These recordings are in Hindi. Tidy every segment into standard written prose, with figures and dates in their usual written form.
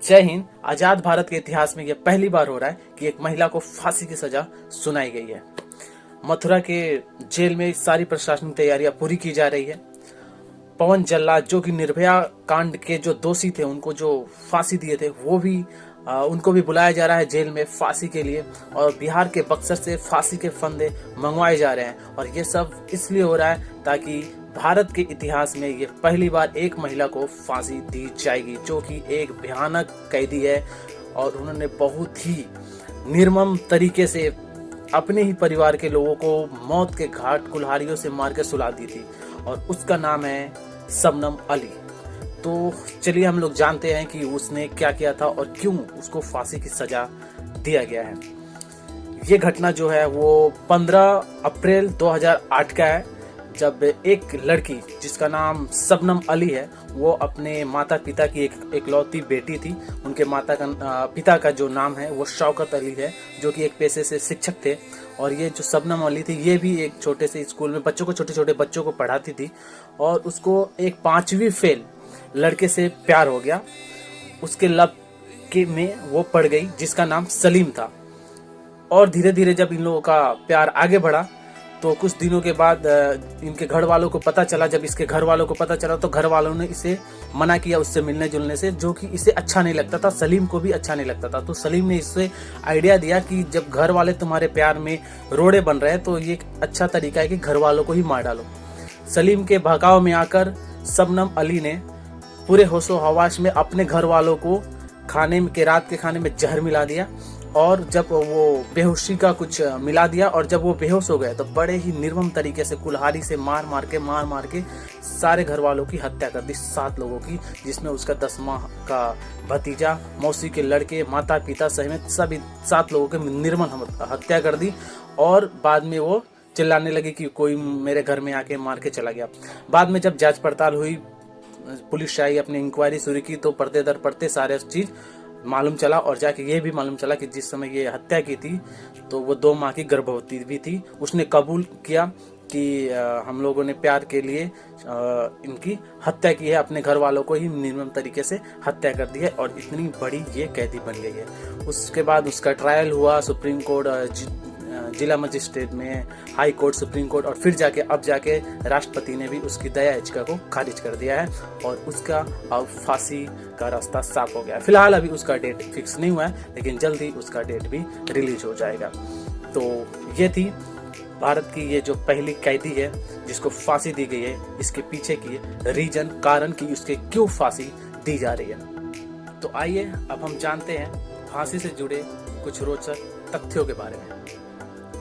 जय हिंद। आजाद भारत के इतिहास में यह पहली बार हो रहा है कि एक महिला को फांसी की सजा सुनाई गई है। मथुरा के जेल में सारी प्रशासनिक तैयारियां पूरी की जा रही है। पवन जल्लाद जो कि निर्भया कांड के जो दोषी थे उनको जो फांसी दिए थे वो भी उनको भी बुलाया जा रहा है जेल में फांसी के लिए। और बिहार के बक्सर से फांसी के फंदे मंगवाए जा रहे हैं और ये सब इसलिए हो रहा है ताकि भारत के इतिहास में ये पहली बार एक महिला को फांसी दी जाएगी जो कि एक भयानक कैदी है और उन्होंने बहुत ही निर्मम तरीके से अपने ही परिवार के लोगों को मौत के घाट कुल्हाड़ियों से मार के सुला दी थी और उसका नाम है शबनम अली। तो चलिए हम लोग जानते हैं कि उसने क्या किया था और क्यों उसको फांसी की सजा दिया गया है। ये घटना जो है वो 15 अप्रैल 2008 का है, जब एक लड़की जिसका नाम शबनम अली है वो अपने माता पिता की एक इकलौती बेटी थी। उनके पिता का जो नाम है वो शौकत अली है जो कि एक पेशे से शिक्षक थे। और ये जो शबनम अली थी ये भी एक छोटे से स्कूल में छोटे छोटे बच्चों को पढ़ाती थी और उसको एक 5वीं फेल लड़के से प्यार हो गया। उसके लब के में वो पड़ गई जिसका नाम सलीम था। और धीरे धीरे जब इन लोगों का प्यार आगे बढ़ा तो कुछ दिनों के बाद इनके घर वालों को पता चला। जब इसके घर वालों को पता चला तो घर वालों ने इसे मना किया उससे मिलने जुलने से, जो कि इसे अच्छा नहीं लगता था, सलीम को भी अच्छा नहीं लगता था। तो सलीम ने इससे आइडिया दिया कि जब घर वाले तुम्हारे प्यार में रोड़े बन रहे हैं तो ये एक अच्छा तरीका है कि घर वालों को ही मार डालो। सलीम के भड़काव में आकर शबनम अली ने पूरे होशो हवास में अपने घर वालों को रात के खाने में जहर मिला दिया और जब वो बेहोशी का कुछ मिला दिया और जब वो बेहोश हो गए तो बड़े ही निर्मम तरीके से कुल्हाड़ी से मार मार के सारे घर वालों की हत्या कर दी, 7 लोगों की, जिसमें उसका 10 माह का भतीजा, मौसी के लड़के, माता पिता सहित सभी 7 लोगों की निर्मम हत्या कर दी। और बाद में वो चिल्लाने लगी कि कोई मेरे घर में आके मार के चला गया। बाद में जब जांच पड़ताल हुई, पुलिस आई, अपनी इंक्वायरी शुरू की तो पर्दे दर पर्दे सारे चीज मालूम चला और जाके ये भी मालूम चला कि जिस समय ये हत्या की थी तो वो 2 माह की गर्भवती भी थी। उसने कबूल किया कि हम लोगों ने प्यार के लिए इनकी हत्या की है, अपने घर वालों को ही निर्मम तरीके से हत्या कर दी है और इतनी बड़ी ये कैदी बन गई है। उसके बाद उसका ट्रायल हुआ सुप्रीम कोर्ट, जिला मजिस्ट्रेट में, हाई कोर्ट, सुप्रीम कोर्ट और फिर अब जाके राष्ट्रपति ने भी उसकी दया याचिका को खारिज कर दिया है और उसका अब फांसी का रास्ता साफ हो गया है। फिलहाल अभी उसका डेट फिक्स नहीं हुआ है लेकिन जल्द ही उसका डेट भी रिलीज हो जाएगा। तो ये थी भारत की ये जो पहली कैदी है जिसको फांसी दी गई है, इसके पीछे की रीजन, कारण कि उसके क्यों फांसी दी जा रही है। तो आइए अब हम जानते हैं फांसी से जुड़े कुछ रोचक तथ्यों के बारे में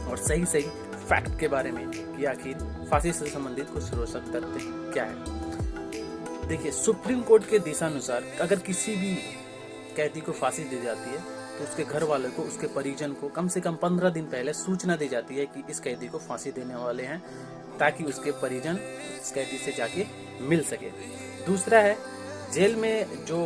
और सही फैक्ट के बारे में कि आखिर फांसी से संबंधित कुछ रोचक तथ्य क्या है। देखिए, सुप्रीम कोर्ट के दिशानुसार अगर किसी भी कैदी को फांसी दी जाती है तो उसके घर वालों को, उसके परिजन को कम से कम 15 दिन पहले सूचना दी जाती है कि इस कैदी को फांसी देने वाले हैं, ताकि उसके परिजन इस कैदी से जाके मिल सके। दूसरा है, जेल में जो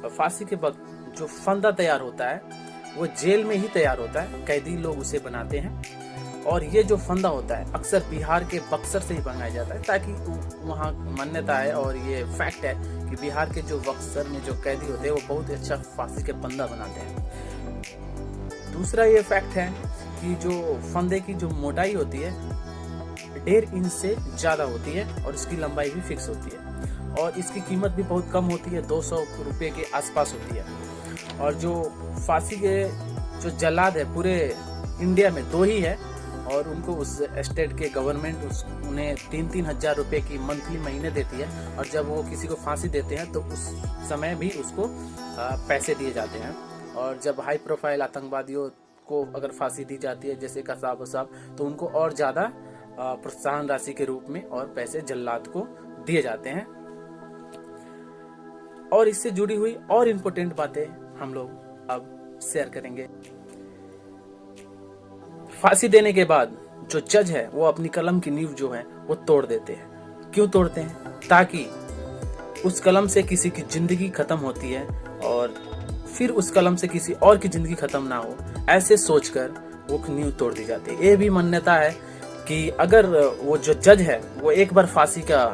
फांसी के वक्त जो फंदा तैयार होता है वो जेल में ही तैयार होता है, कैदी लोग उसे बनाते हैं और ये जो फंदा होता है अक्सर बिहार के बक्सर से ही बनाया जाता है, ताकि वहाँ मान्यता है और ये फैक्ट है कि बिहार के जो बक्सर में जो कैदी होते हैं वो बहुत अच्छा फांसी के फंदा बनाते हैं। दूसरा ये फैक्ट है कि जो फंदे की जो मोटाई होती है 1.5 इंच से ज्यादा होती है और इसकी लंबाई भी फिक्स होती है और इसकी कीमत भी बहुत कम होती है, 200 रुपये के आसपास होती है। और जो फांसी के जो जल्लाद है पूरे इंडिया में 2 ही है और उनको उस स्टेट के गवर्नमेंट उन्हें 3-3 हजार रुपए की मंथली महीने देती है और जब वो किसी को फांसी देते हैं तो उस समय भी उसको पैसे दिए जाते हैं। और जब हाई प्रोफाइल आतंकवादियों को अगर फांसी दी जाती है जैसे कसाब वसाब तो उनको और ज्यादा प्रोत्साहन राशि के रूप में और पैसे जल्लाद को दिए जाते हैं। और इससे जुड़ी हुई और इम्पोर्टेंट बातें हम लोग अब शेयर करेंगे। फांसी देने के बाद जो जज है वो अपनी कलम की नींव जो है वो तोड़ देते हैं। क्यों तोड़ते हैं? ताकि उस कलम से किसी की जिंदगी खत्म होती है और फिर उस कलम से किसी और की जिंदगी खत्म ना हो, ऐसे सोचकर वो नींव तोड़ दी जाती है। ये भी मान्यता है कि अगर वो जो जज है वो एक बार फांसी का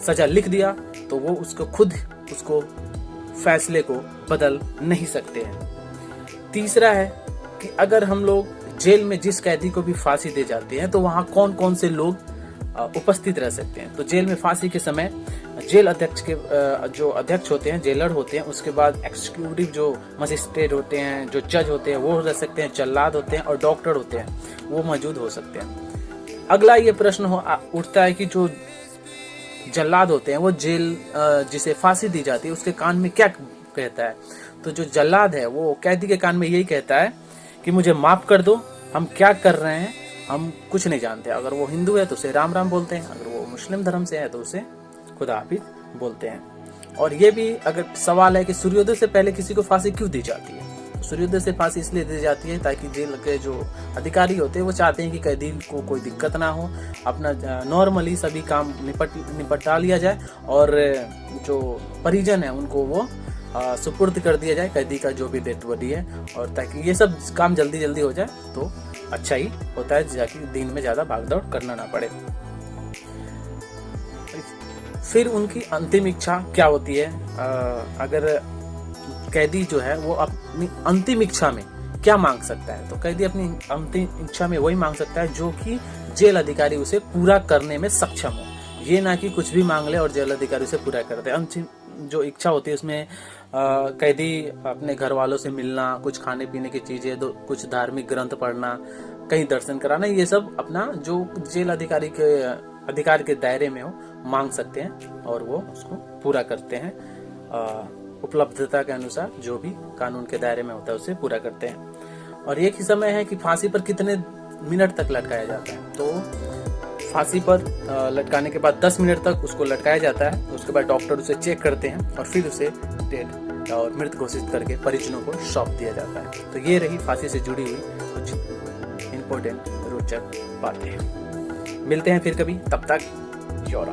सजा लिख दिया तो वो उसको खुद उसको फैसले को बदल नहीं सकते हैं। तीसरा है कि अगर हम लोग जेल में जिस कैदी को भी फांसी दे जाते हैं तो वहां कौन कौन से लोग उपस्थित रह सकते हैं। तो जेल में फांसी के समय जेल अध्यक्ष के जो अध्यक्ष होते हैं, जेलर होते हैं, उसके बाद एक्सिक्यूटिव जो मजिस्ट्रेट होते हैं, जो जज होते हैं वो रह सकते हैं, जल्लाद होते हैं और डॉक्टर होते हैं, वो मौजूद हो सकते हैं। अगला ये प्रश्न उठता है कि जो जल्लाद होते हैं वो जेल जिसे फांसी दी जाती है उसके कान में क्या कहता है। तो जो जल्लाद है वो कैदी के कान में यही कहता है कि मुझे माफ कर दो, हम क्या कर रहे हैं हम कुछ नहीं जानते। अगर वो हिंदू है तो उसे राम राम बोलते हैं, अगर वो मुस्लिम धर्म से है तो उसे खुदा हाफिज बोलते हैं। और ये भी अगर सवाल है कि सूर्योदय से पहले किसी को फांसी क्यों दी जाती है। सूर्योदय से फांसी इसलिए दी जाती है ताकि जेल के जो अधिकारी होते हैं वो चाहते हैं कि कैदी को कोई दिक्कत ना हो, अपना नॉर्मली सभी काम निपटा लिया जाए और जो परिजन है उनको वो सुपुर्द कर दिया जाए कैदी का जो भी डेड बॉडी है, और ताकि ये सब काम जल्दी जल्दी हो जाए तो अच्छा ही होता है, ताकि दिन में ज्यादा भागदौड़ करना ना पड़े। फिर उनकी अंतिम इच्छा क्या होती है। अगर कैदी जो है वो अपनी अंतिम इच्छा में क्या मांग सकता है, तो कैदी अपनी अंतिम इच्छा में वही मांग सकता है जो कि जेल अधिकारी उसे पूरा करने में सक्षम हो। ये ना कि कुछ भी मांग ले और जेल अधिकारी उसे पूरा कर दे। अंतिम जो इच्छा होती है उसमें कैदी अपने घर वालों से मिलना, कुछ खाने पीने की चीजें, कुछ धार्मिक ग्रंथ पढ़ना, कहीं दर्शन कराना, ये सब अपना जो जेल अधिकारी के अधिकार के दायरे में हो मांग सकते हैं और वो उसको पूरा करते हैं। उपलब्धता के अनुसार जो भी कानून के दायरे में होता है उसे पूरा करते हैं। और एक ही समय है कि फांसी पर कितने मिनट तक लटकाया जाता है। तो फांसी पर लटकाने के बाद 10 मिनट तक उसको लटकाया जाता है। उसके बाद डॉक्टर उसे चेक करते हैं और फिर उसे डेड और मृत घोषित करके परिजनों को सौंप दिया जाता है। तो ये रही फांसी से जुड़ी हुई कुछ इम्पोर्टेंट रोचक बातें। मिलते हैं फिर कभी, तब तक योरा।